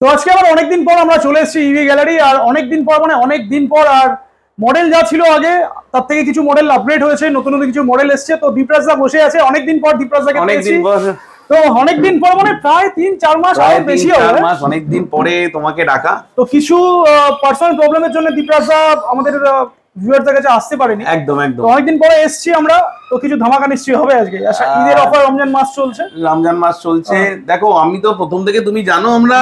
তো আজকে আবার অনেকদিন পর আমরা চলে এসেছি ইভি গ্যালারি। আর অনেকদিন পর মানে অনেকদিন পর, আর মডেল যা ছিল আগে তার থেকে কিছু মডেল আপগ্রেড হয়েছে, নতুন নতুন কিছু মডেল এসেছে। তো দীপরাজদা বসে আছে, অনেকদিন পর দীপরাজদাকে পেয়েছি। তো অনেকদিন পর মানে প্রায় ৩-৪ মাস আরো বেশি হবে, অনেকদিন পরে তোমাকে ডাকা। তো কিছু পার্সোনাল প্রবলেমের জন্য দীপরাজদা আমাদের ভিউয়ারদের কাছে আসতে পারেনি। একদম একদম অনেকদিন পরে এসেছি আমরা, তো কিছু ধামাকা নিশ্চয়ই হবে আজকে। ঈদের অফার, রমজান মাস চলছে। দেখো আমি তো প্রথম থেকে তুমি জানো আমরা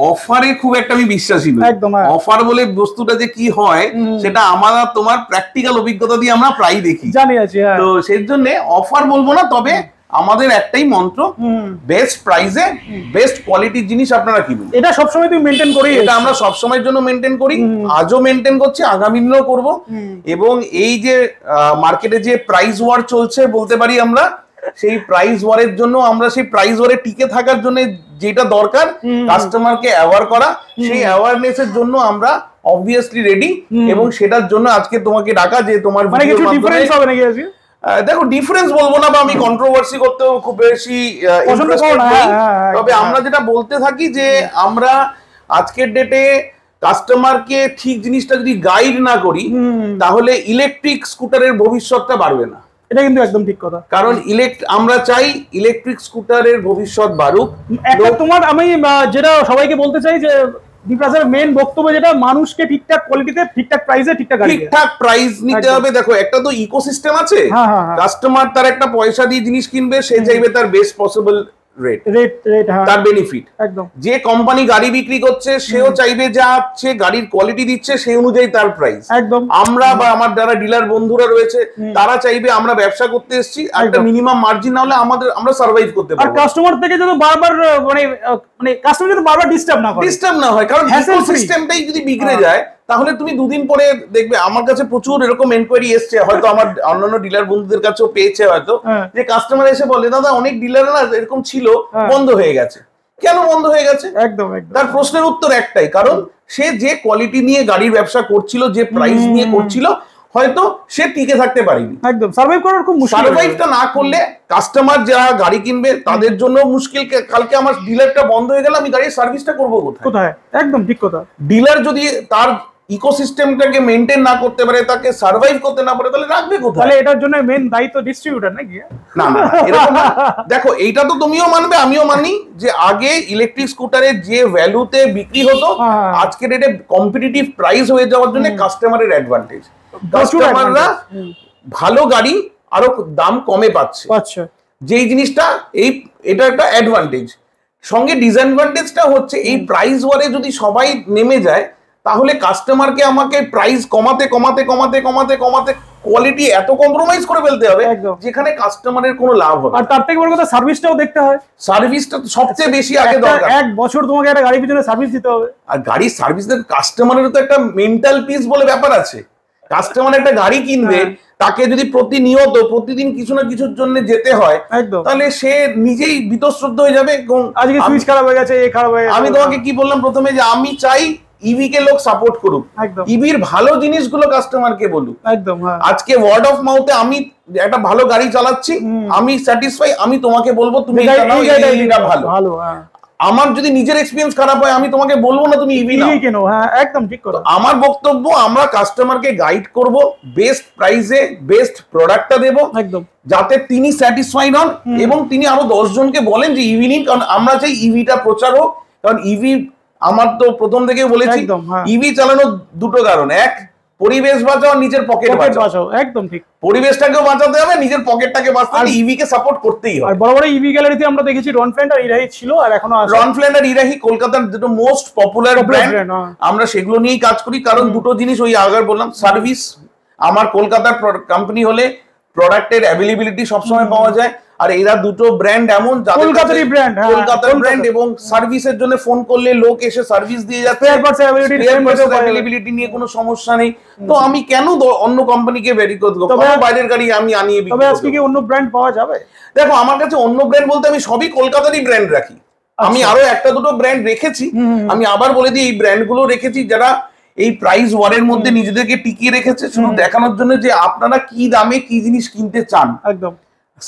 অফারে খুব একটা আমি বিশ্বাসী নই। একদম অফার বলে বস্তুটা যে কি হয় সেটা আমার তোমার প্র্যাকটিক্যাল অভিজ্ঞতা দিয়ে আমরা প্রায় দেখি, জানি আছি। তো সেই জন্য অফার বলবো না, তবে আমাদের একটাই মন্ত্র, বেস্ট প্রাইসে বেস্ট কোয়ালিটির জিনিস আপনারা কিনুন। এটা সবসময় তুমি মেনটেন করি, এটা আমরা সবসময়ের জন্য মেনটেন করি, আজও মেনটেন করছি, আগামী দিনেও করবো। এবং এই যে মার্কেটে যে প্রাইস ওয়ার চলছে বলতে পারি আমরা, সেই প্রাইস ওয়ারের জন্য আমরা সেই প্রাইস ওয়ারে টিকে থাকার জন্য যেটা দরকার কাস্টমারকে অ্যাওয়ার করা, সেই অ্যাওয়ারনেস এর জন্য আমরা অবভিয়াসলি রেডি। এবং সেটার জন্য আজকে তোমাকে ডাকা, যে তোমার মানে কিছু ডিফারেন্স হবে নাকি আজকে? দেখো ডিফারেন্স বলবো না, বা আমি কন্ট্রোভার্সি করতেও খুব বেশি ইন্টারেস্টেড নই, তবে আমরা যেটা বলতে থাকি যে আমরা আজকের ডেটে কাস্টমারকে ঠিক জিনিসটা যদি গাইড না করি তাহলে ইলেকট্রিক স্কুটারের ভবিষ্যৎটা বাড়বে না। এটা কিন্তু একদম ঠিক কথা, কারণ আমরা চাই ইলেকট্রিক স্কুটারের ভবিষ্যৎ বাড়ুক। একটা তোমার আমি যেটা সবাইকে বলতে চাই যে দীপরাজের মেন বক্তব্য যেটা, মানুষকে ঠিকঠাক কোয়ালিটিতে ঠিকঠাক প্রাইসে ঠিকঠাক প্রাইস নিতে হবে। দেখো একটা তো ইকোসিস্টেম আছে, কাস্টমার তার একটা পয়সা দিয়ে জিনিস কিনবে, সে চাইবে তার বেস্ট পসিবল রেট, তার বেনিফিট। যে কোম্পানি গাড়ি বিক্রি করছে সেও চাইবে যা সে গাড়ির কোয়ালিটি দিচ্ছে সেই অনুযায়ী তার প্রাইস। আমরা বা আমার যারা ডিলার বন্ধুরা রয়েছে তারা চাইবে আমরা ব্যবসা করতে এসেছি, একটা মিনিমাম মার্জিন না হলে আমরা সার্ভাইভ করতে পারবো। আর কাস্টমার থেকে যদি বারবার মানে কাস্টমার যদি বারবার ডিস্টার্ব না হয়, কারণ সিস্টেমটাই যদি বিগড়ে যায় তাহলে তুমি দুদিন পরে দেখবে। আমার কাছে প্রচুর এরকম এনকোয়ারি এসছে, হয়তো আমার অন্যান্য ডিলার বন্ধুদের কাছেও পেয়েছে হয়তো, যে কাস্টমার এসে বলে দাদা অনেক ডিলার না এরকম ছিল, বন্ধ হয়ে গেছে। কেন বন্ধ হয়ে গেছে? একদম তার প্রশ্নের উত্তর একটাই, কারণ সে যে কোয়ালিটি নিয়ে গাড়ির ব্যবসা করছিল, যে প্রাইস নিয়ে করছিল, হয়তো সে টিকে থাকতে পারেনি। একদম সার্ভাইভ করার খুব মুশকিল। সার্ভাইভটা না করলে কাস্টমার যারা গাড়ি কিনবে তাদের জন্য মুশকিল। কালকে আমার ডিলারটা বন্ধ হয়ে গেল, আমি গাড়ির সার্ভিসটা করবো কোথায়? একদম ঠিক কথা। ডিলার যদি তার ইকোসিস্টেমটাকে মেইনটেইন না করতে পারে, তাকে সার্ভাইভ করতে না পারে, তাহলে রাখবে কোথায়? তাহলে এটার জন্য মেইন দায়িত্ব ডিস্ট্রিবিউটর নাকি? না না এরকম দেখো, এইটা তো তুমিও মানবে আমিও মানি যে আগে ইলেকট্রিক স্কুটারের যে ভ্যালুতে বিক্রি হতো, আজকে ডেটে কম্পিটিটিভ প্রাইস হয়ে যাওয়ার জন্য কাস্টমারের অ্যাডভান্টেজ, কাস্টমাররা ভালো গাড়ি আরো দাম কমে পাচ্ছে, যেই জিনিসটা এটা একটা অ্যাডভান্টেজ। সঙ্গে ডিসঅ্যাডভান্টেজটা হচ্ছে এই প্রাইস ওয়ারে যদি সবাই নেমে যায় তাহলে কাস্টমারকে আমাকে প্রাইস কমাতে কমাতে কমাতে কমাতে কমাতে কোয়ালিটি এত কম্প্রোমাইজ করে ফেলতে হবে যেখানে কাস্টমারের কোনো লাভ হবে। আর তার থেকে বড় কথা সার্ভিসটাও দেখতে হয়। সার্ভিসটা সবচেয়ে বেশি আগে দরকার। এক বছর তোমাকে একটা গাড়ির পিছনে সার্ভিস দিতে হবে, আর গাড়ির সার্ভিস দিতে কাস্টমারের তো একটা মেন্টাল পিস বলে ব্যাপার আছে। কাস্টমার একটা গাড়ি কিনবে, তাকে যদি প্রতিনিয়ত প্রতিদিন কিছু না কিছুর জন্য যেতে হয় তাহলে সে নিজেই বিতশ্রদ্ধ হয়ে যাবে। আজকে সুইচ খারাপ হয়ে গেছে, খারাপ হয়ে গেছে। আমি তোমাকে কি বললাম প্রথমে, যে আমি চাই ইভি কে লোক সাপোর্ট করুক, ইভির ভালো জিনিসগুলো কাস্টমারকে বলুক। একদম আজকে ওয়ার্ড অফ মাউথে আমি একটা ভালো গাড়ি চালাচ্ছি, আমি স্যাটিসফাই, আমি তোমাকে বলবো তুমি এটা ভালো। আমার যদি নিজের এক্সপেরিয়েন্স খারাপ হয় আমি তোমাকে বলবো না তুমি ইভি কেন। একদম ঠিক কথা। আমার বক্তব্য, আমরা কাস্টমারকে গাইড করব, বেস্ট প্রাইসে বেস্ট প্রোডাক্টটা দেব, একদম যাতে তিনি স্যাটিসফাইড হন এবং তিনি আরো 10 জনকে বলেন যে ইভি নিন। কারণ আমরা চাই ইভিটা প্রচার হোক। কারণ ইভি, আমার তো প্রথম থেকে বলেছি, ইভি চালানোর দুটো কারণ, এক পরিবেশ বাঁচাও, নিজের পকেট বাঁচাও। একদম ঠিক। পরিবেশটাকেও বাঁচাতে হবে, নিজের পকেটটাকে বাঁচাতে হবে, ইভি কে সাপোর্ট করতেই হবে। আর বড় বড় ইভি গ্যালারিতে আমরা দেখেছি রনফ্ল্যান্ড আর ইরাহি ছিল, আর এখনো আছে। রনফ্ল্যান্ড আর ইরাহি কলকাতার দুটো মোস্ট পপুলার ব্র্যান্ড, আমরা সেগুলো নিয়েই কাজ করি। কারণ দুটো জিনিস, ওই আগে বললাম, সার্ভিস। আমার কলকাতার কোম্পানি হলে প্রোডাক্টের অ্যাভেলেবিলিটি সবসময় পাওয়া যায়, আর এরা দুটো ব্র্যান্ড এমন কলকাতার ব্র্যান্ড, এবং সার্ভিসের জন্য ফোন করলে লোক এসে সার্ভিস দিয়ে যাচ্ছে, অ্যাভেলেবিলিটি নিয়ে কোনো সমস্যা নেই। তো আমি কেন অন্য কোম্পানিকে ভেরি করবো? বাইরের গাড়ি আমি আনিয়ে বিক্রি করব। আজকে কি অন্য ব্র্যান্ড পাওয়া যাবে? দেখো আমার কাছে অন্য ব্র্যান্ড বলতে আমি সবই কলকাতারই ব্র্যান্ড রাখি। আমি আরো একটা দুটো ব্র্যান্ড রেখেছি, আমি আবার বলে দিই এই ব্র্যান্ড গুলো রেখেছি যারা এই প্রাইস ওয়ারের মধ্যে নিজেদেরকে টিকিয়ে রেখেছে, শুধু দেখানোর জন্য যে আপনারা কি দামে কি জিনিস কিনতে চান। একদম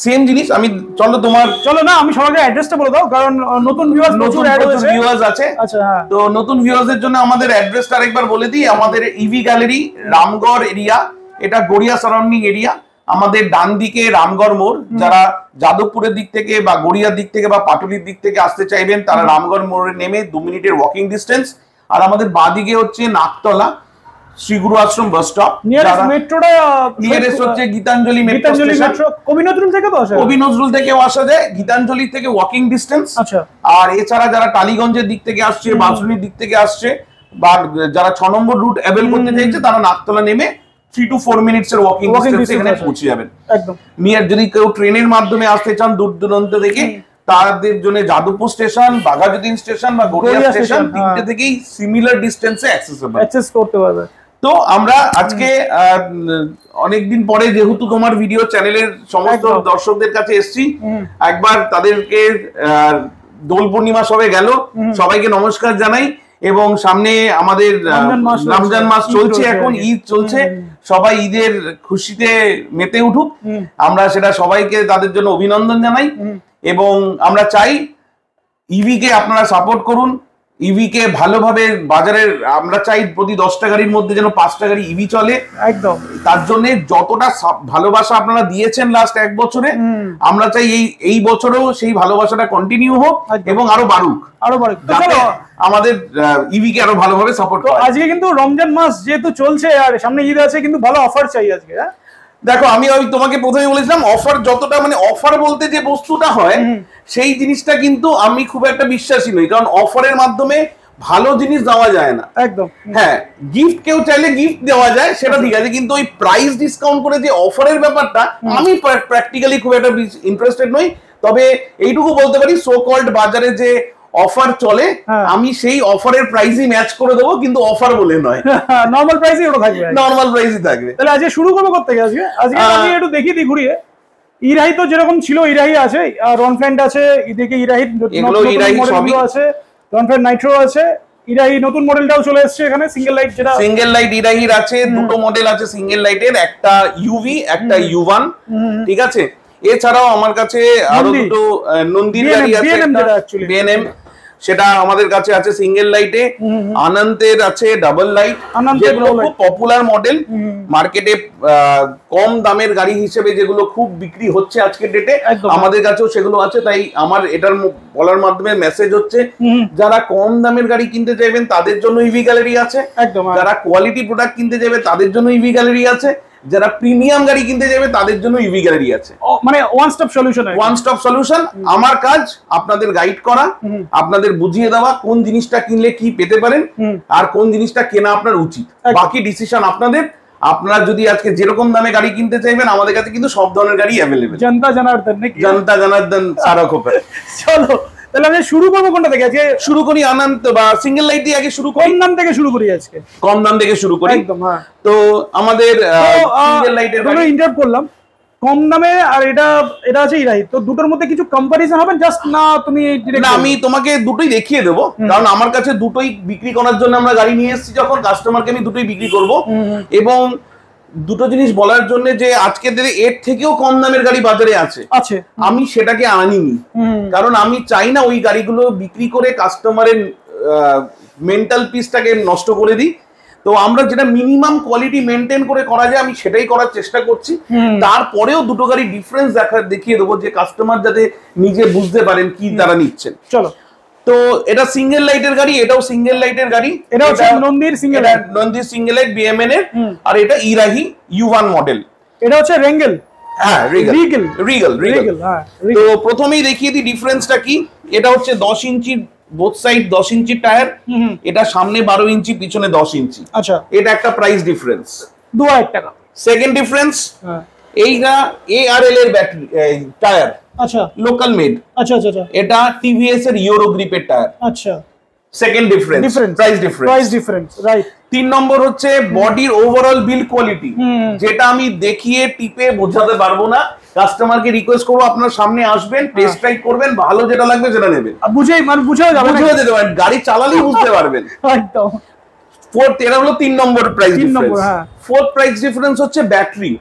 সেম জিনিস। আমি চলো না আমি সবাইকে অ্যাড্রেসটা বলে দাও, কারণ নতুন ভিউয়ার্স আছে। আচ্ছা হ্যাঁ, তো নতুন ভিউয়ার্সদের জন্য আমাদের অ্যাড্রেসটা আরেকবার বলে দিই। আমাদের ইভি গ্যালারি রামগড় এরিয়া, এটা গড়িয়া সারাউন্ডিং এরিয়া। আমাদের ডান দিকে রামগড় মোড়, যারা যাদবপুরের দিক থেকে বা গড়িয়ার দিক থেকে বা পাটুলির দিক থেকে আসতে চাইবেন তারা রামগড় মোড়ে নেমে 2 মিনিটের ওয়াকিং ডিস্টেন্স। আর আমাদের বাঁদিকে হচ্ছে নাকতলা শ্রীগুরু আশ্রম বাস স্টপ। নিয়ারেস্ট হচ্ছে গীতাঞ্জলি মেট্রো স্টেশন। কবি নজরুল থেকে তো আসে, কবি নজরুল থেকেও আসা যায়, গীতাঞ্জলি থেকে ওয়াকিং ডিস্টেন্স। আচ্ছা। আর এছাড়া যারা টালিগঞ্জের দিক থেকে আসছে, বাঁশরুলির দিক থেকে আসছে, বা যারা 6 নম্বর রুট অ্যাভেল করতে চাইছে, তারা নাকতলা নেমে 3 to 4 মিনিটস এর ওয়াকিং ডিস্টেন্স এখানে পৌঁছে যাবেন একদম। যদি কেউ ট্রেনের মাধ্যমে আসতে চান দূর দূরান্ত থেকে, তাদের জন্য যাদবপুর স্টেশন, বাঘাযতীন স্টেশন বা গড়িয়া স্টেশন, তিনটে থেকেই সিমিলার ডিস্টেন্সে অ্যাক্সেস করতে পারবে। তো আমরা আজকে অনেকদিন পরে যেহেতু তোমার ভিডিও চ্যানেলের সমস্ত দর্শকদের কাছে এসেছি, একবার তাদেরকে দোল পূর্ণিমা সবে গেল, সবাইকে নমস্কার জানাই। এবং সামনে আমাদের রমজান মাস চলছে, এখন ঈদ চলছে, সবাই ঈদের খুশিতে মেতে উঠুক। আমরা সেটা সবাইকে তাদের জন্য অভিনন্দন জানাই। এবং আমরা চাই ইভি কে আপনারা সাপোর্ট করুন, ইভি কে ভালোভাবে বাজারের, আমরা চাই প্রতি 10টা গাড়ির মধ্যে যেন 5টা গাড়ি ইভি চলে একদম। তার জন্য যতটা ভালোবাসা আপনারা দিয়েছেন লাস্ট 1 বছরে, আমরা চাই এই বছরেও সেই ভালোবাসাটা কন্টিনিউ হোক এবং আরো বাড়ুক। আমাদের ইভি কে আরো ভালোভাবে সাপোর্ট করুন। আজকে কিন্তু রমজান মাস যেহেতু চলছে আর সামনে ঈদ আছে, কিন্তু ভালো অফার চাই আজকে। দেখো আমি তোমাকে প্রথমে বলেছিলাম অফার যতটা, মানে অফার বলতে যে বস্তুটা হয় সেই জিনিসটা কিন্তু আমি খুব একটা বিশ্বাসী নই, কারণ অফারের মাধ্যমে ভালো জিনিস দেওয়া যায় না একদম। হ্যাঁ, গিফট কেউ চাইলে গিফট দেওয়া যায়, সেটা ঠিক আছে, কিন্তু ওই প্রাইস ডিসকাউন্ট করে যে অফারের ব্যাপারটা আমি প্র্যাকটিক্যালি খুব একটা ইন্টারেস্টেড নই। তবে এইটুকু বলতে পারি, সো কল্ড বাজারে যে অফার চলে, আমি সেই অফারের প্রাইসই ম্যাচ করে দেবো, কিন্তু অফার বলে নয়, নরমাল প্রাইসই ওটা থাকবে, নরমাল প্রাইসই থাকবে। তাহলে আজকে শুরু করবো করতে গেছে, আজকে আমি একটু দেখি দিই ঘুরিয়ে। ইরাহি তো যেরকম ছিল ইরাহি আছে, রনফ্ল্যান্ড আছে, এদিকে ইরাহি সবই আছে, রনফ্ল্যান্ড নাইট্রো আছে, ইরাহি নতুন মডেলটাও চলে এসেছে এখানে, সিঙ্গেল লাইট, যেটা সিঙ্গেল লাইট ইরাহির আছে, দুটো মডেল আছে সিঙ্গেল লাইটের, একটা ইউভি একটা ইউ1, ঠিক আছে। এছাড়াও আমার কাছে আরো দুটো নন্দির গাড়ি আছে, বিএনএম, সেটা আমাদের কাছে আছে সিঙ্গেল লাইটে। আনন্দের আছে ডাবল লাইট, যেগুলো খুব পপুলার মডেল মার্কেটে, কম দামের গাড়ি হিসেবে যেগুলো খুব বিক্রি হচ্ছে আজকের ডেটে, আমাদের কাছেও সেগুলো আছে। তাই আমার এটার বলার মাধ্যমে মেসেজ হচ্ছে, যারা কম দামের গাড়ি কিনতে চাইবেন তাদের জন্য ইভি গ্যালারি আছে, যারা কোয়ালিটি প্রোডাক্ট কিনতে যাবে তাদের জন্য ইভি গ্যালারি আছে, যারা প্রিমিয়াম গাড়ি কিনতে যাবে তাদের জন্য ইভি গ্যালারি আছে। মানে one stop solution, one stop solution. আমার কাজ আপনাদের গাইড করা, আপনাদের বুঝিয়ে দেওয়া কোন জিনিসটা কিনলে কি পেতে পারেন আর কোন জিনিসটা কেনা আপনার উচিত, বাকি ডিসিশন আপনাদের। আপনারা যদি আজকে যেরকম দামে গাড়ি কিনতে চাইবেন, আমাদের কাছে কিন্তু সব ধরনের গাড়ি অ্যাভেলেবেল। জনতা জনার্দন, জনতা জনার্দন সারা খোপে। চলো তাহলে আমি শুরু করবো কোনটা থেকে? আজকে শুরু করি আনন্দ বা সিঙ্গেল লাইট দিয়ে আগে শুরু করি। কম দাম থেকে শুরু করি আজকে, কম দাম থেকে শুরু করি একদম। হ্যাঁ, তো আমাদের সিঙ্গেল লাইটের গাড়ি ইন্টারভিউ করলাম কম দামে, আর এটা আছে ইরাহি, তো দুটোর মধ্যে কিছু কম্পারিজন হবে জাস্ট না? তুমি না, আমি তোমাকে দুটোই দেখিয়ে দেবো, কারণ আমার কাছে দুটোই বিক্রি করার জন্য আমরা গাড়ি নিয়ে এসেছি, যখন কাস্টমারকে আমি দুটোই বিক্রি করব। এবং দুটো জিনিস বলার জন্য যে আজকে এর থেকেও কম দামের গাড়ি বাজারে আছে, আমি সেটাকে আনিনি, কারণ আমি চাই না ওই গাড়িগুলো বিক্রি করে কাস্টমারের মেন্টাল পিসটাকে নষ্ট করে দিই। তো আমরা যেটা মিনিমাম কোয়ালিটি মেনটেন করে করা যায় আমি সেটাই করার চেষ্টা করছি। তারপরেও দুটো গাড়ি ডিফারেন্স দেখিয়ে দেবো, যে কাস্টমার যাতে নিজে বুঝতে পারেন কি তারা নিচ্ছেন। চলো, তো এটা সিঙ্গেল লাইটের গাড়ি, এটাও সিঙ্গেল লাইটের গাড়ি, এটা হচ্ছে নন্দির সিঙ্গেল লাইট, নন্দির সিঙ্গেল লাইট বিএমএন এর। আর এটা ইরাহি ইউ1 মডেল, এটা হচ্ছে রেঙ্গেল। হ্যাঁ, রিগেল। তো প্রথমেই দেখিয়ে দিই ডিফারেন্সটা কি। এটা হচ্ছে 10 ইঞ্চি, বোথ সাইড 10 ইঞ্চি টায়ার, এটা সামনে 12 ইঞ্চি, পিছনে 10 ইঞ্চি। আচ্ছা, এটা একটা প্রাইস ডিফারেন্স, 2000 টাকা। সেকেন্ড ডিফারেন্স, এইটা এআরএল এর ব্যাটারি টায়ার, আচ্ছা, লোকাল মেড। আচ্ছা আচ্ছা আচ্ছা, এটা টিভিএস এর ইউরো গ্রিপের টায়ার। আচ্ছা, second difference, price difference, right. 3 নম্বর হচ্ছে বডির ওভারঅল বিল্ড কোয়ালিটি, যেটা আমি দেখিয়ে টিপে বোঝাতে পারবো না। কাস্টমারকে রিকোয়েস্ট করবো আপনার সামনে আসবেন, টেস্ট ড্রাইভ করবেন, ভালো যেটা লাগবে সেটা নেবেন, বুঝেও যেতে পারেন, গাড়ি চালালেই বুঝতে পারবেন একদম। ফোর্থ, এটা হলো 3 number price difference. Fourth price difference হচ্ছে ব্যাটারি।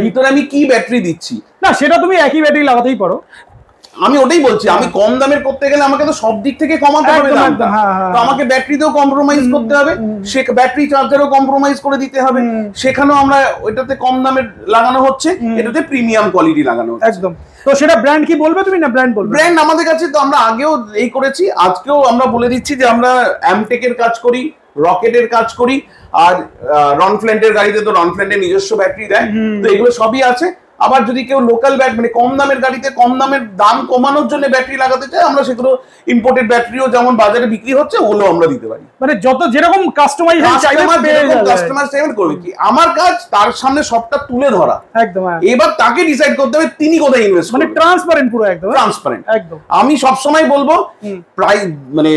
ভিতরে আমি কি ব্যাটারি দিচ্ছি, না সেটা তুমি একই ব্যাটারি লাগাতেই পারো। আমি ওটাই বলছি, আমি কম দামের করতে গেলে আমাকে তো সব দিক থেকে কমাতে হবে দামটা, তো আমাকে ব্যাটারিতেও কম্প্রোমাইজ করতে হবে, সে ব্যাটারি চার্জারও কম্প্রোমাইজ করে দিতে হবে, সেখানেও আমরা ওইটাতে কম দামের লাগানো হচ্ছে, এটাতে প্রিমিয়াম কোয়ালিটি লাগানো হচ্ছে। একদম। তো সেটা ব্র্যান্ড কি বলবে তুমি, না ব্র্যান্ড বলবে? ব্র্যান্ড আমাদের কাছে তো আমরা আগেও এই করেছি, আজকেও আমরা বলে দিচ্ছি যে আমরা অ্যামটেকের কাজ করি, রকেটের কাজ করি, আর রনফ্ল্যান্টের গাড়িতে তো রনফ্ল্যান্টের নিজস্ব ব্যাটারি দেয়, তো এগুলো সবই আছে। আবার যদি কেউ লোকাল ব্যাটারি মানে কম দামের গাড়িতে কম দামের দাম কমানোর জন্য ব্যাটারি লাগাতে চায়, আমরা সেগুলো ইম্পোর্টেড ব্যাটারিও যেমন বাজারে বিক্রি হচ্ছে ওগুলো আমরা দিতে পারি। মানে যত যেরকম কাস্টমাইজেশন চাইবে কাস্টমাইজ করবে কি, আমার কাজ তার সামনে সবটা তুলে ধরা, একদম। এবার তাকে ডিসাইড করতে হবে তিনি কোথায় ইনভেস্ট, মানে ট্রান্সপারেন্ট, পুরো একদম ট্রান্সপারেন্ট। একদম। আমি সবসময় বলবো প্রাইস মানে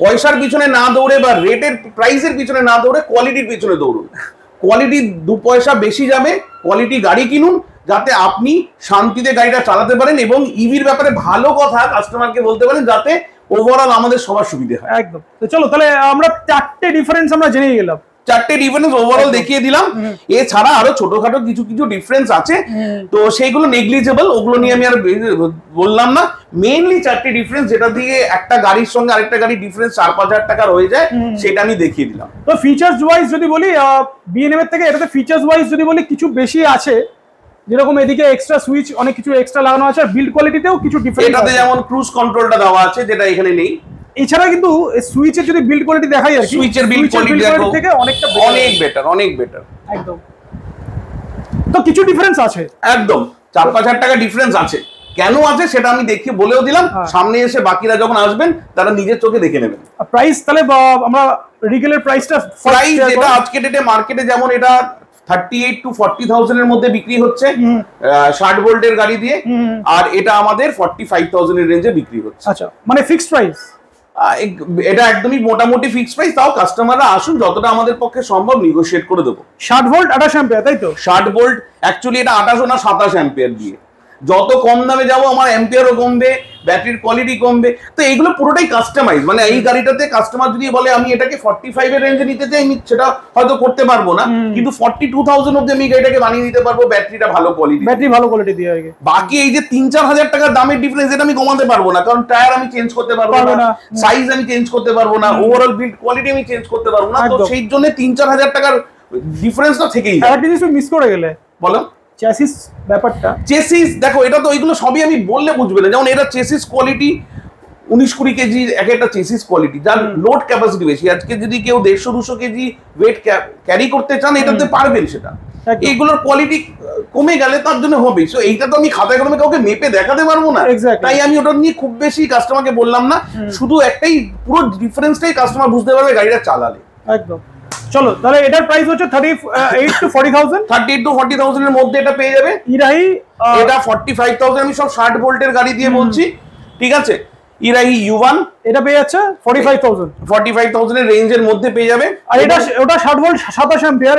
পয়সার পিছনে না দৌড়ে বা রেটের প্রাইসের পিছনে না দৌড়ে কোয়ালিটির পিছনে দৌড়ুন। কোয়ালিটি 2 পয়সা বেশি যাবে, কোয়ালিটি গাড়ি কিনুন যাতে আপনি শান্তিতে গাড়িটা চালাতে পারেন, এবং ইভির ব্যাপারে ভালো কথা কাস্টমারকে বলতে পারেন যাতে ওভারঅল আমাদের সবার সুবিধা হয়। একদম। তো চলো তাহলে আমরা 4টে ডিফারেন্স আমরা জেনে গেলাম, 4টে ডিফারেন্স ওভারঅল দেখিয়ে দিলাম। এছাড়া আরো ছোটখাটো কিছু কিছু ডিফারেন্স আছে, তো সেইগুলো নেগলিজেবল, ওগুলো নিয়ে আমি আর বললাম না। মেইনলি 4টে ডিফারেন্স যেটা দিয়ে একটা গাড়ির সঙ্গে আরেকটা গাড়ির ডিফারেন্স 4-5 হাজার টাকা হয়ে যায়, সেটা আমি দেখিয়ে দিলাম। তো ফিচার্স ওয়াইজ যদি বলি, বিএনএম এর থেকে এটাতে ফিচার্স ওয়াইজ যদি বলি কিছু বেশি আছে, যেরকম এদিকে এক্সট্রা সুইচ অনেক কিছু এক্সট্রা লাগানো আছে, আর বিল্ড কোয়ালিটিতেও কিছু ডিফারেন্স আছে। এটাতে যেমন ক্রুজ কন্ট্রোলটা দেওয়া আছে যেটা এখানে নেই। এছাড়া কিন্তু সুইচের যদি বিল্ড কোয়ালিটি দেখাই, আর কি সুইচের বিল্ড কোয়ালিটি থেকে অনেকটা অনেক বেটার। একদম। তো কিছু ডিফারেন্স আছে, একদম 4-5 হাজার টাকা ডিফারেন্স আছে। কেন আছে সেটা আমি দেখিয়ে বলেও দিলাম, সামনে এসে বাকিরা যখন আসবেন তারা নিজের চোখে দেখে নেবেন। প্রাইস তাহলে আমরা রিটেলের প্রাইস যেটা আজকে ডেটে মার্কেটে যেমন এটা 38 to 40,000 এর মধ্যে বিক্রি হচ্ছে 60 ভোল্টের গাড়ি দিয়ে, আর এটা আমাদের 45,000 এর রেঞ্জে বিক্রি হচ্ছে। আচ্ছা, মানে ফিক্সড প্রাইস? এটা একদমই মোটামুটি ফিক্সড প্রাইস, তাও কাস্টমাররা আসুন, যতটা আমাদের পক্ষে সম্ভব নেগোশিয়েট করে দেবো। 60 ভোল্ট 28 অ্যাম্পিয়ার, তাই তো? 60 ভোল্ট অ্যাকচুয়ালি এটা 28 না 27 অ্যাম্পিয়ার দিয়ে, যত কম দামে যাবো আমার অ্যাম্পিয়ারও কমবে, ব্যাটারির কোয়ালিটি কমবে, তো এইগুলো পুরোটাই কাস্টমাইজ। মানে এই গাড়িটাতে কাস্টমার যদি বলে আমি এটাকে 45 এর রেঞ্জে নিতে চাই, আমি সেটা হয়তো করতে পারবো না, কিন্তু 42,000 অবধি আমি গাড়িটাকে বানিয়ে দিতে পারবো, ব্যাটারিটা ভালো কোয়ালিটি, ব্যাটারি ভালো কোয়ালিটি দিয়ে। বাকি এই যে 3-4 হাজার টাকার দামের ডিফারেন্স, এটা আমি কমাতে পারবো না, কারণ টায়ার আমি চেঞ্জ করতে পারবো না, সাইজ আমি চেঞ্জ করতে পারবো না, ওভারঅল বিল্ড কোয়ালিটি আমি চেঞ্জ করতে পারবো না, তো সেই জন্য 3-4 হাজার টাকার ডিফারেন্সটা থেকেই যায়। একটা জিনিস মিস করে গেলে, বলো চেসিস ব্যাপারটা। চেসিস দেখো, এটা তো ওইগুলো সবই আমি বললে বুঝবে না, যেমন এটা চেসিস কোয়ালিটি 19-20 কেজি এক একটা চেসিস কোয়ালিটি, যার লোড ক্যাপাসিটি বেশি। আজকে যদি কেউ 150-200 কেজি ওয়েট ক্যারি করতে চান, এটাতে পারবেন সেটা। এইগুলোর কোয়ালিটি কমে গেলে তার জন্য হবে, সো এইটা তো আমি খাতায় কলমে কাউকে মেপে দেখাতে পারবো না, তাই আমি ওটা নিয়ে খুব বেশি কাস্টমারকে বললাম না। শুধু একটাই, পুরো ডিফারেন্সটাই কাস্টমার বুঝতে পারবে গাড়িটা চালালে। একদম। চলো তাহলে এটার প্রাইস হচ্ছে 38 to 40,000, 38 to 40,000 এর মধ্যে এটা পেয়ে যাবে। ইরাহি এটা 45,000, আমি সব 60 ভোল্টের গাড়ি দিয়ে বলছি, ঠিক আছে। ইরাহি U1 এটা পেয়ে যাচ্ছে 45,000 এর রেঞ্জের মধ্যে পেয়ে যাবে। আর এটা ওটা 60 ভোল্ট 27 অ্যাম্পিয়ার,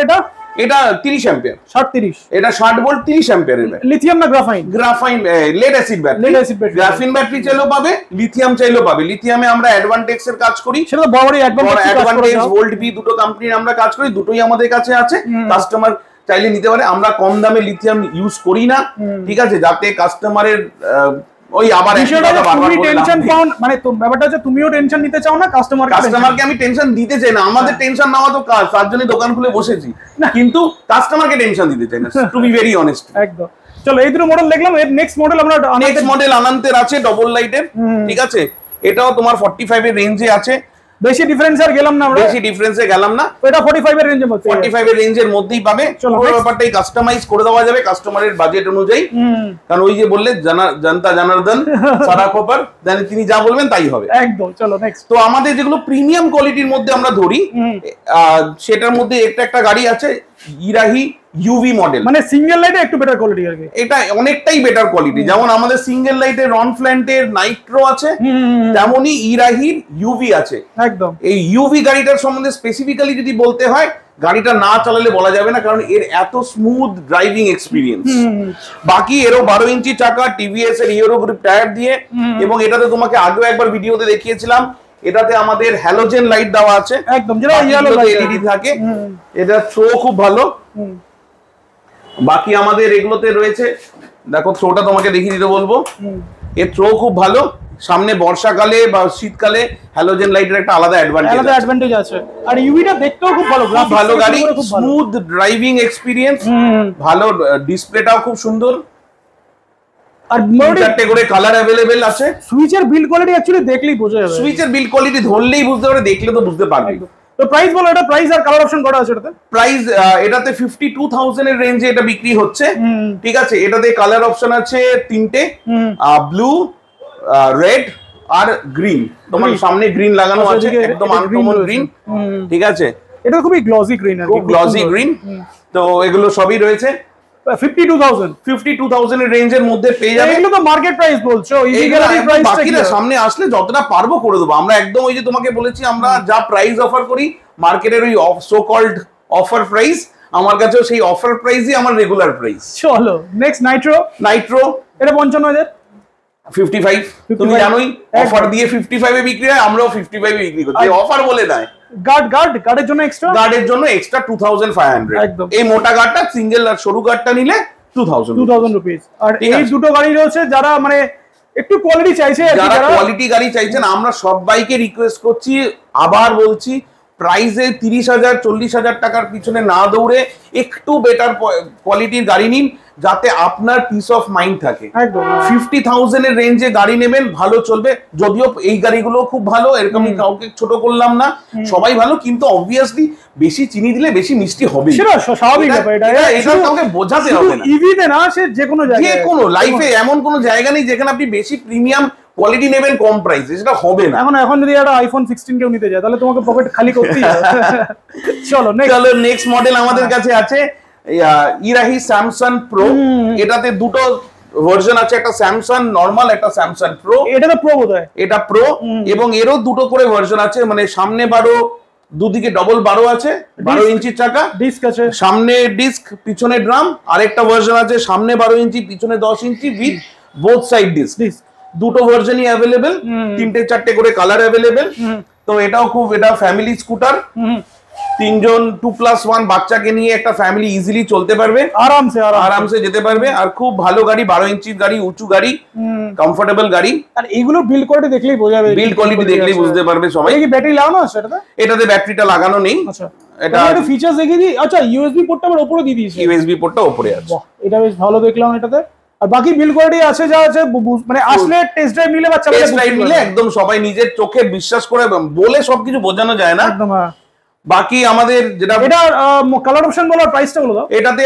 এটা 30 অ্যাম্পিয়ার, 60-30, এটা 60 ভোল্ট 30 অ্যাম্পিয়ারের ব্যাটারি। লিথিয়াম না graphene? Graphene lead acid battery. Graphene battery চাইলেও পাবে, লিথিয়াম চাইলেও পাবে। লিথিয়ামে আমরা অ্যাডভান্টেক্স এর কাজ করি, সেটা তো বড়ই অ্যাডভান্টেক্স ভোল্ট বি দুটো কোম্পানির আমরা কাজ করি, দুটোই আমাদের কাছে আছে, কাস্টমার চাইলে নিতে পারে। আমরা কম দামে লিথিয়াম ইউজ করি না, ঠিক আছে, যাতে কাস্টমারের ওই আবার তুমি টেনশন পাও, মানে ব্যাপারটা হচ্ছে তুমিও টেনশন নিতে চাও না, কাস্টমারকে আমি টেনশন দিতে চাই না। আমাদের টেনশন নেওয়া তো কাজ, তার জন্য দোকান খুলে বসেছি, কিন্তু কাস্টমারকে টেনশন দিতে চাই না, টু বি ভেরি অনেস্ট। একদম। চলো এই দুটো মডেল দেখলাম, এর নেক্সট মডেল আমরা অনন্তের আছে, ডবল লাইটের, ঠিক আছে। এটাও তোমার 45 এর রেঞ্জে আছে, বেশি ডিফারেন্স আর গেলাম না আমরা, বেশি ডিফারেন্সে গেলাম না, এটা 45 এর রেঞ্জের মধ্যে, 45 এর রেঞ্জের মধ্যেই পাবে। পুরো ব্যাপারটাই কাস্টমাইজ করে দেওয়া যাবে কাস্টমারের বাজেট অনুযায়ী, কারণ ওই যে বললে জনতা জনার্দন সারা খবর, তিনি যা বলবেন তাই হবে। একদম। চলো নেক্সট। তো আমাদের যেগুলো প্রিমিয়াম কোয়ালিটির মধ্যে আমরা ধরি, সেটার মধ্যে একটা গাড়ি আছে ইরাহি ইউভি মডেল, মানে সিঙ্গেল লাইটে একটু বেটার কোয়ালিটি আর কি, এটা অনেকটাই বেটার কোয়ালিটি। যেমন আমাদের সিঙ্গেল লাইটের রনফ্ল্যান্টের নাইট্রো আছে, তেমনি ইরাহির ইউভি আছে। একদম। এই ইউভি গাড়িটার সম্বন্ধে স্পেসিফিক্যালি যদি বলতে হয়, গাড়িটা না চালালে বলা যাবে না, কারণ এর এত স্মুথ ড্রাইভিং এক্সপিরিয়েন্স। বাকি এরও 12 ইঞ্চি চাকা, টিভিএস এর হিরো গ্রিপ টায়ার দিয়ে, এবং এটাতে তোমাকে আগেও একবার ভিডিওতে দেখিয়েছিলাম এটাতে আমাদের হ্যালোজেন লাইট দেওয়া আছে, একদম যেটা ইয়েলো লাইট এলইডি থাকে। এটা থ্রো খুব ভালো। বাকি আমাদের এগুলোতে রয়েছে, দেখো থ্রোটা তোমাকে দেখিয়ে দিতে বলবো। এর থ্রো খুব ভালো। সামনে বর্ষাকালে বা শীতকালে হ্যালোজেন লাইটের একটা আলাদা অ্যাডভান্টেজ আছে। আর ইউভিটা দেখতেও খুব ভালো, ভালো গাড়ি, স্মুথ ড্রাইভিং এক্সপিরিয়েন্স, ভালো ডিসপ্লেটাও খুব সুন্দর। আর চারটে করে কালার अवेलेबल আছে। সুইচের বিল্ড কোয়ালিটি অ্যাকচুয়ালি দেখলেই বোঝা যাবে, সুইচের বিল্ড কোয়ালিটি ধরলেই বুঝতে পারে, দেখলে তো বুঝতে পারবে। তো প্রাইস বলো, এটা প্রাইস আর কালার অপশন কটা আছে এটাতে? প্রাইস এটাতে 52,000 এর রেঞ্জে এটা বিক্রি হচ্ছে, ঠিক আছে। এটাতে কালার অপশন আছে তিনটে, ব্লু, রেড আর গ্রিন। তোমার সামনে গ্রিন লাগানো আছে, একদম আনকমন গ্রিন, ঠিক আছে। এটা খুবই গ্লসি গ্রিন, খুব গ্লসি গ্রিন। তো এগুলো সবই রয়েছে 52,000 এর রেঞ্জের মধ্যে পেয়ে যাবে। এগুলো তো মার্কেট প্রাইস বলছো, ইভি গ্যালারি প্রাইস বাকিরা সামনে আসলে যতটা পারবো করে দেবো আমরা। একদম ওই যে তোমাকে বলেছি, আমরা যা প্রাইস অফার করি মার্কেটের ওই সো কল্ড অফার প্রাইস, আমার কাছেও সেই অফার প্রাইসই আমার রেগুলার প্রাইস। চলো নেক্সট নাইট্রো। এটা 55,000, 55। তুমি জানোই অফার দিয়ে 55 এ বিক্রি হয়, আমরাও 55 এ বিক্রি করছি, অফার বলে নয়। গার্ডের জন্য এক্সট্রা 2,500 একদম। এই মোটা গার্ডটা, সিঙ্গেল আর সরু গার্ডটা নিলে 2,000 রুপিস। আর এই দুটো গাড়ি রয়েছে যারা মানে একটু কোয়ালিটি চাইছে, যারা কোয়ালিটি গাড়ি চাইছেন, আমরা সবাইকে রিকোয়েস্ট করছি, আবার বলছি, প্রাইসে 30,000 40,000 টাকার পিছনে না দৌড়ে একটু বেটার কোয়ালিটির গাড়ি নিন, যাতে আপনার পিস অফ মাইন্ড থাকে। 50,000 এর রেঞ্জে গাড়ি নেবেন, ভালো চলবে। যদিও এই গাড়িগুলো খুব ভালো, এরকমই কাউকে ছোট করলাম না, সবাই ভালো, কিন্তু অবভিয়াসলি বেশি চিনি দিলে বেশি মিষ্টি হবে, সেটা স্বাভাবিক ব্যাপার। এটা কাউকে বোঝাতে হবে না। ইভিতে না, সে যে কোনো জায়গায়, যে কোনো লাইফে এমন কোনো জায়গা নেই যেখানে আপনি বেশি প্রিমিয়াম কোয়ালিটি নেবেন কম প্রাইসে, সেটা হবে না। এখন যদি একটা আইফোন 16 কেউ নিতে যায়, তাহলে তোমাকে পকেট খালি করতেই হবে। চলো নেক্সট মডেল আমাদের কাছে আছে ইরাহি স্যামসাং প্রো। এটাতে দুটো ভার্সন আছে, একটা স্যামসাং নরমাল, একটা স্যামসাং প্রো। এটা তো প্রো বোধহয়, এটা প্রো, এবং এরও দুটো করে ভার্সন আছে, মানে সামনে 12, দুদিকে ডবল 12 আছে, 12 ইঞ্চির চাকা, ডিস্ক আছে, সামনে ডিস্ক পিছনে ড্রাম। আরেকটা ভার্সন আছে সামনে 12 ইঞ্চি পিছনে 10 ইঞ্চি উইথ বোথ সাইড ডিস্ক। দুটো ভার্সনই অ্যাভেলেবেল, তিনটে চারটে করে কালার অ্যাভেলেবেল। তো এটাও খুব, এটা ফ্যামিলি স্কুটার, 3জন 2+1 বাচ্চাকে নিয়ে একটা ফ্যামিলি ইজিলি চলতে পারবে, আরামসে যেতে পারবে। আর খুব ভালো গাড়ি, 12 ইঞ্চির গাড়ি, উঁচু গাড়ি, কমফোর্টেবল গাড়ি। আর এগুলো বিল্ড কোয়ালিটি দেখলেই বোঝা যাবে, বিল্ড কোয়ালিটি দেখলেই বুঝতে পারবে সবাই। কি ব্যাটারি লাগানো আছে এটাতে? এটাতে ব্যাটারিটা লাগানো নেই। আচ্ছা, এটা একটু ফিচারস দেখিয়ে দিই। আচ্ছা, ইউএসবি পোর্টটা আবার উপরে দিয়ে দিয়েছে, ইউএসবি পোর্টটা উপরে আছে। বাহ, এটা বেশ ভালো দেখলাম এটাতে। আর বাকি বিল্ড কোয়ালিটি আছে যা আছে, মানে আসলে টেস্ট ড্রাইভ নিলে বা টেস্ট ড্রাইভ নিলে একদম সবাই নিজের চোখে বিশ্বাস করে, বলে সবকিছু বোঝানো যায় না একদম। বাকি আমাদের যেটা, এটা কালার অপশন বলো, প্রাইসটা বলো দাও। এটাতে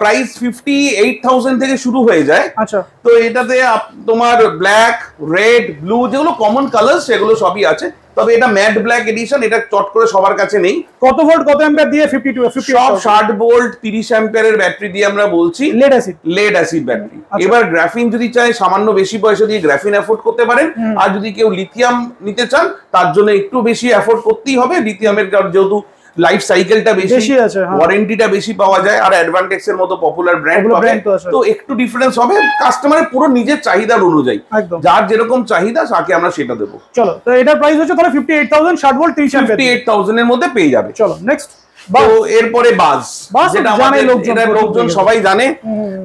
প্রাইস 58,000 থেকে শুরু হয়ে যায়। আচ্ছা, তো এটাতে তোমার ব্ল্যাক, রেড, ব্লু যেগুলো কমন কালার সেগুলো সবই আছে। তবে এটা ম্যাট ব্ল্যাক এডিশন, এটা চট করে সবার কাছে নেই। কত ভোল্ট কত অ্যাম্পিয়ার দিয়ে? 52 সব 60 ভোল্ট 30 অ্যাম্পিয়ারের ব্যাটারি দিয়ে আমরা বলছি, লেড অ্যাসিড ব্যাটারি। এবার গ্রাফিন যদি চাই, সামান্য বেশি পয়সা দিয়ে গ্রাফিন অ্যাফোর্ড করতে পারেন। আর যদি কেউ লিথিয়াম নিতে চান, তার জন্য একটু বেশি অ্যাফোর্ড করতেই হবে। লিথিয়ামের যেহেতু লাইফ সাইকেলটা বেশি আছে, ওয়ারেন্টিটা বেশি পাওয়া যায়, আর অ্যাডভান্টেক্স এর মতো পপুলার ব্র্যান্ড পাবে, তো একটু ডিফারেন্স হবে কাস্টমারের পুরো নিজের চাহিদার অনুযায়ী। যার যেরকম চাহিদা তাকে আমরা সেটা দেবো। চলো, তো এটার প্রাইস হচ্ছে তাহলে 58,000, 60 ভোল্ট 30 অ্যাম্পিয়ার, 58,000 এর মধ্যে পেয়ে যাবে। চলো নেক্সট। তো এরপরে বাস, যেটা আমাদের লোকজন সবাই জানে,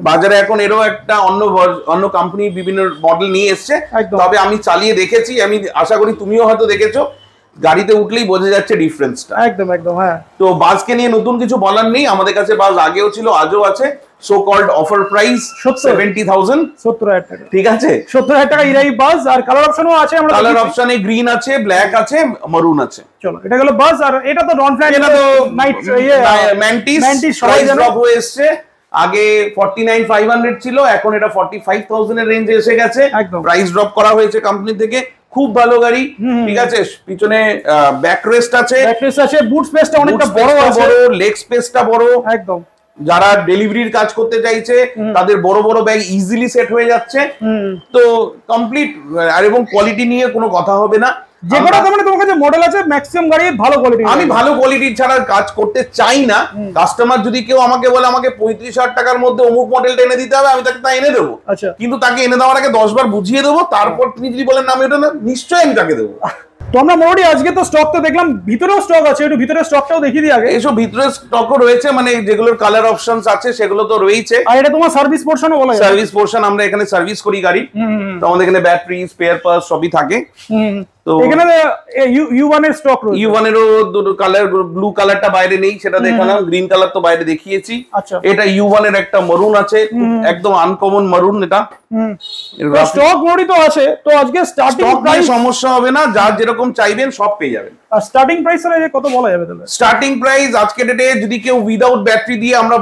বাজারে এখন এরও একটা অন্য কোম্পানি বিভিন্ন মডেল নিয়ে এসছে। তবে আমি চালিয়ে দেখেছি, আমি আশা করি তুমিও হয়তো দেখেছো, গাড়িতে উঠলেই বোঝা যাচ্ছে ডিফারেন্সটা। একদম একদম, হ্যাঁ। তো বাসকে নিয়ে নতুন কিছু বলার নেই, আমাদের কাছে বাস আগেও ছিল, আজও আছে। সো কল্ড অফার প্রাইস 70,000, 70,000 টাকা, ঠিক আছে। 70,000 টাকা ইরাই বাস। আর কালার অপশনও আছে, আমরা কালার অপশনে গ্রিন আছে, ব্ল্যাক আছে, মারুন আছে। চলো, এটা গেল বাস। আর এটা তো নন ফ্ল্যাট, এটা তো নাইট ম্যান্টিস প্রাইস ড্রপ হয়ে এসেছে। আগে 49,500 ছিল, এখন এটা 45,000 এর রেঞ্জে এসে গেছে। প্রাইস ড্রপ করা হয়েছে কোম্পানি থেকে। খুব ভালো গাড়ি, ঠিক আছে। পিছনে ব্যাকরেস্ট আছে, বুট স্পেসটা অনেকটা বড় আছে, লেগ স্পেসটা বড় একদম। যারা ডেলিভারির কাজ করতে চাইছে তাদের বড় বড় ব্যাগ ইজিলি সেট হয়ে যাচ্ছে। তো কমপ্লিট, আর এবং কোয়ালিটি নিয়ে কোনো কথা হবে না। যে কোনো কোম্পানি তোমার কাছে মডেল আছে, ম্যাক্সিমাম গাড়ি ভালো কোয়ালিটি। আমি ভালো কোয়ালিটির ছাড়া কাজ করতে চাই না। কাস্টমার যদি কেউ আমাকে বলে আমাকে 35,000 টাকার মধ্যে অমুক মডেলটা এনে দিতে হবে, আমি তাকে তা এনে দেবো। কিন্তু তাকে এনে দেওয়ার আগে 10 বার বুঝিয়ে দেবো, তারপর তিনি যদি বলেন না আমি ওটা না, নিশ্চয়ই আমি তাকে দেবো। তো আমরা মোটামুটি আজকে তো স্টক তো দেখলাম, ভিতরেও স্টক আছে, একটু ভিতরের স্টকটাও দেখিয়ে দিই আগে। এইসব ভিতরের স্টকও রয়েছে, মানে যেগুলোর কালার অপশনস আছে সেগুলো তো রয়েছে। আর এটা তোমার সার্ভিস পোর্শনও বলা যায়। সার্ভিস পোর্শন, আমরা এখানে সার্ভিস করি গাড়ি, তো আমাদের এখানে ব্যাটারি, স্পেয়ার পার্টস সবই থাকে। তো এখানে U1 এর স্টক রয়েছে। U1 এরও দুটো কালার, ব্লু কালারটা বাইরে নেই, সেটা দেখালাম। গ্রিন কালার তো বাইরে দেখিয়েছি। আচ্ছা, এটা U1 এর একটা মারুন আছে, একদম আনকমন মারুন। এটা স্টক মোটামুটি তো আছে। তো আজকে স্টার্টিং প্রাইস সমস্যা হবে না, যার যেরকম চাইবেন সব পেয়ে যাবেন। আর স্টার্টিং প্রাইস এর কত বলা যাবে তাহলে? স্টার্টিং প্রাইস আজকে ডেটে যদি কেউ উইদাউট ব্যাটারি দিয়ে আমরা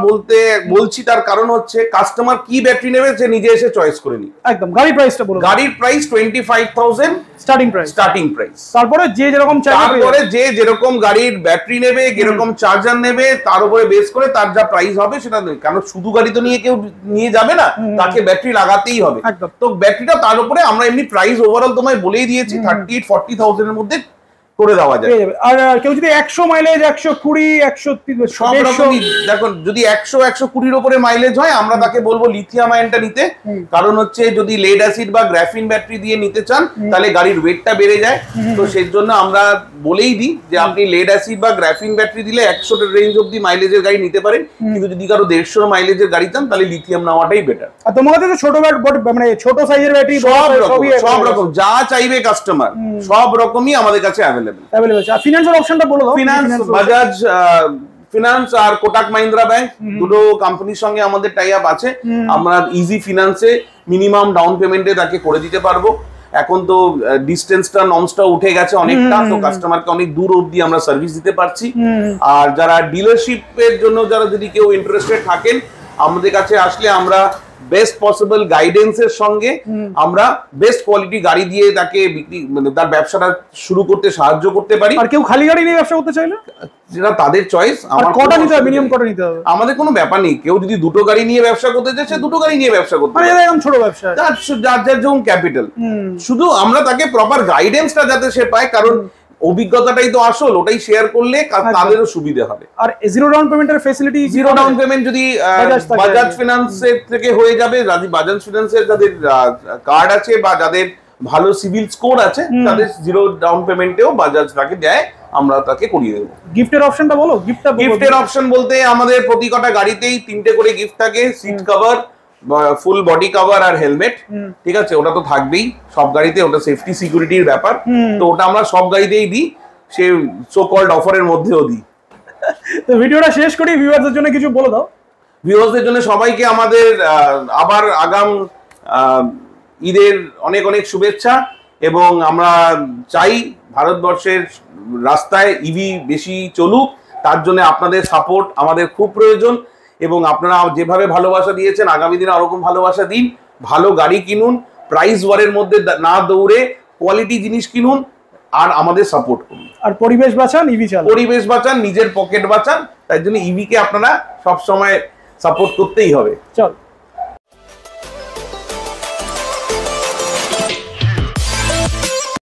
বলছি, তার কারণ হচ্ছে কাস্টমার কি ব্যাটারি নেবে সে নিজে এসে চয়েস করে নিবে। একদম গাড়ির প্রাইসটা বলুন। গাড়ির price 25,000 starting price. Starting price. তারপরে যে যেরকম চাইবে, তারপরে যে যেরকম গাড়ির ব্যাটারি নেবে, যেরকম চার্জার নেবে, তার উপরে বেস করে তার যা প্রাইস হবে সেটা নেবে। কারণ শুধু গাড়ি তো নিয়ে কেউ নিয়ে যাবে না, তাকে ব্যাটারি লাগাতেই হবে। তো ব্যাটারিটা তার উপরে আমরা এমনি প্রাইস ওভারঅল তোমায় বলেই দিয়েছি, 38-40,000 এর মধ্যে করে দেওয়া যায়। আর কেউ যদি 100 মাইলেজ, 120, 130 সব রকমই, দেখুন যদি 100-120 উপরে মাইলেজ হয় আমরা তাকে বলবো লিথিয়াম আয়নটা নিতে। কারণ হচ্ছে যদি লেড অ্যাসিড বা গ্রাফিন ব্যাটারি দিয়ে নিতে চান তাহলে গাড়ির ওয়েটটা বেড়ে যায়। তো সেই জন্য আমরা বলেই দিই যে আপনি লেড অ্যাসিড বা গ্রাফিন ব্যাটারি দিলে 100 রেঞ্জ অব্দি মাইলেজের গাড়ি নিতে পারেন, কিন্তু যদি কারো 150 মাইলেজের গাড়ি চান তাহলে লিথিয়াম নেওয়াটাই বেটার। আর তোমার কাছে ছোট মানে ছোট সাইজের ব্যাটারি সব রকম যা চাইবে কাস্টমার সব রকমই আমাদের কাছে অ্যাভেলেবল আছে। আর ফিনান্সিয়াল অপশনটা বলে দাও। ফিনান্স বাজাজ ফিনান্স আর কোটাক মাহিন্দ্রা ব্যাংক দুটো কোম্পানির সঙ্গে আমাদের টাই আপ আছে। আমরা ইজি ফিনান্সে মিনিমাম ডাউন পেমেন্টে তাকে করে দিতে পারবো। এখন তো ডিস্টেন্সটা নর্মসটা উঠে গেছে অনেকটা, তো কাস্টমারকে অনেক দূর অবধি আমরা সার্ভিস দিতে পারছি। আর যারা ডিলারশিপের জন্য যারা যদি কেউ ইন্টারেস্টেড থাকেন আমাদের কাছে আসলে আমরা বেস্ট পসিবল গাইডেন্সের সঙ্গে আমরা বেস্ট কোয়ালিটি গাড়ি দিয়ে তাকে বিক্রি, মানে তার ব্যবসাটা শুরু করতে সাহায্য করতে পারি। আর কেউ খালি গাড়ি নিয়ে ব্যবসা করতে চাইলে যেটা তাদের চয়েস। আমার কটা নিতে হবে, মিনিমাম কটা নিতে হবে? আমাদের কোনো ব্যাপার নেই, কেউ যদি দুটো গাড়ি নিয়ে ব্যবসা করতে চায় সে দুটো গাড়ি নিয়ে ব্যবসা করতে পারে, একদম ছোট ব্যবসা, যার যেমন ক্যাপিটাল। শুধু আমরা তাকে প্রপার গাইডেন্সটা যাতে সে পায়, কারণ অভিজ্ঞতাটাই তো আসল, ওটাই শেয়ার করলে তাদেরও সুবিধা হবে। আর জিরো ডাউন পেমেন্টের ফ্যাসিলিটি, জিরো ডাউন পেমেন্ট যদি বাজাজ ফিনান্সের থেকে হয়ে যাবে, বাজাজ ফিনান্সের যাদের কার্ড আছে বা যাদের ভালো সিভিল স্কোর আছে তাদের জিরো ডাউন পেমেন্টেও বাজাজ তাকে দেয়, আমরা তাকে করিয়ে দেবো। গিফটের অপশনটা বলো। গিফটের অপশন বলতে আমাদের প্রতি কটা গাড়িতেই 3টে করে গিফট থাকে, seat cover, full body cover আর হেলমেট। ঠিক আছে, ওটা তো থাকবেই সব গাড়িতে, ওটা সেফটি সিকিউরিটির ব্যাপার, তো ওটা আমরা সব গাড়িতেই দিই, সে সো কল্ড অফারের মধ্যেও দিই। তো ভিডিওটা শেষ করি, ভিউয়ারদের জন্য কিছু বলে দাও। ভিউয়ারদের জন্য সবাইকে আমাদের আবার আগাম ঈদের অনেক অনেক শুভেচ্ছা, এবং আমরা চাই ভারতবর্ষের রাস্তায় ইভি বেশি চলুক, তার জন্য আপনাদের সাপোর্ট আমাদের খুব প্রয়োজন। এবং আপনারা যেভাবে ভালোবাসা দিয়েছেন আগামী দিনে ওরকম ভালোবাসা দিন, ভালো গাড়ি কিনুন, প্রাইস ওয়ারের মধ্যে না দৌড়ে কোয়ালিটি জিনিস কিনুন, আর আমাদের সাপোর্ট করুন। আর পরিবেশ বাঁচান, ইভি চালান, পরিবেশ বাঁচান, নিজের পকেট বাঁচান, তাই জন্য ইভি কে আপনারা সব সময় সাপোর্ট করতেই হবে। চল।